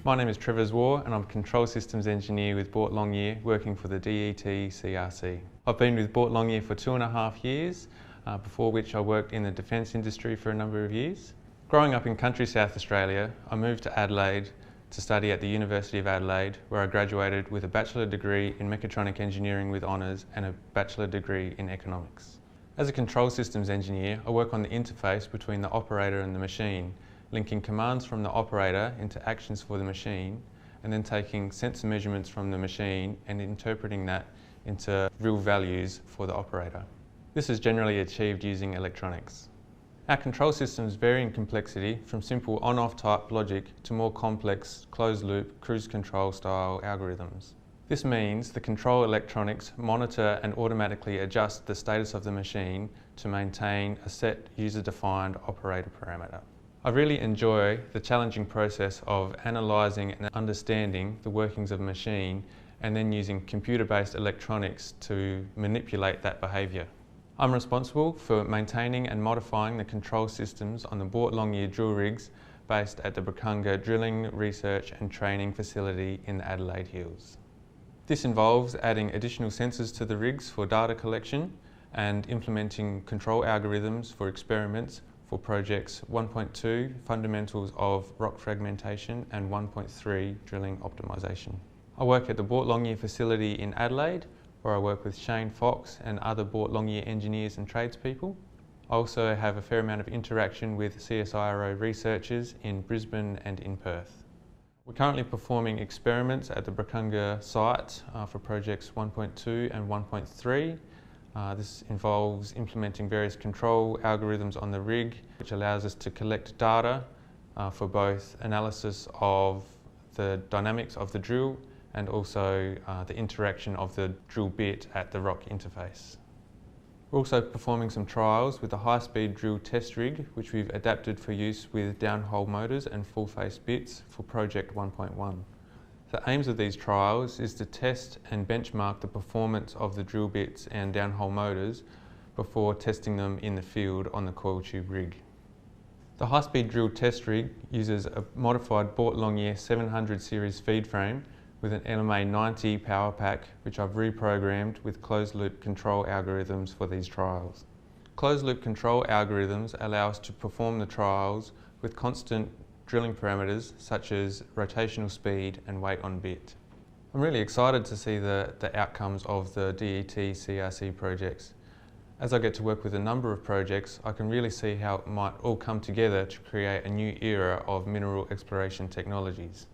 My name is Trevor Zwar and I'm a Control Systems Engineer with Boart Longyear working for the DET CRC. I've been with Boart Longyear for 2.5 years, before which I worked in the defence industry for a number of years. Growing up in country South Australia, I moved to Adelaide to study at the University of Adelaide, where I graduated with a bachelor degree in mechatronic engineering with honours and a bachelor degree in economics. As a Control Systems Engineer, I work on the interface between the operator and the machine, linking commands from the operator into actions for the machine, and then taking sensor measurements from the machine and interpreting that into real values for the operator. This is generally achieved using electronics. Our control systems vary in complexity from simple on-off type logic to more complex closed-loop cruise control style algorithms. This means the control electronics monitor and automatically adjust the status of the machine to maintain a set user-defined operator parameter. I really enjoy the challenging process of analysing and understanding the workings of a machine and then using computer-based electronics to manipulate that behaviour. I'm responsible for maintaining and modifying the control systems on the Boart Longyear drill rigs based at the Brakunga Drilling, Research and Training Facility in the Adelaide Hills. This involves adding additional sensors to the rigs for data collection and implementing control algorithms for experiments for projects 1.2 Fundamentals of Rock Fragmentation and 1.3 Drilling Optimisation. I work at the Boart Longyear facility in Adelaide, where I work with Shane Fox and other Boart Longyear engineers and tradespeople. I also have a fair amount of interaction with CSIRO researchers in Brisbane and in Perth. We're currently performing experiments at the Brakunga site for projects 1.2 and 1.3. This involves implementing various control algorithms on the rig, which allows us to collect data for both analysis of the dynamics of the drill and also the interaction of the drill bit at the rock interface. We're also performing some trials with a high-speed drill test rig, which we've adapted for use with downhole motors and full-face bits for project 1.1. The aims of these trials is to test and benchmark the performance of the drill bits and downhole motors before testing them in the field on the coil tube rig. The high-speed drill test rig uses a modified Boart Longyear 700 series feed frame with an LMA 90 power pack, which I've reprogrammed with closed-loop control algorithms for these trials. Closed-loop control algorithms allow us to perform the trials with constant drilling parameters such as rotational speed and weight on bit. I'm really excited to see the outcomes of the DET CRC projects. As I get to work with a number of projects, I can really see how it might all come together to create a new era of mineral exploration technologies.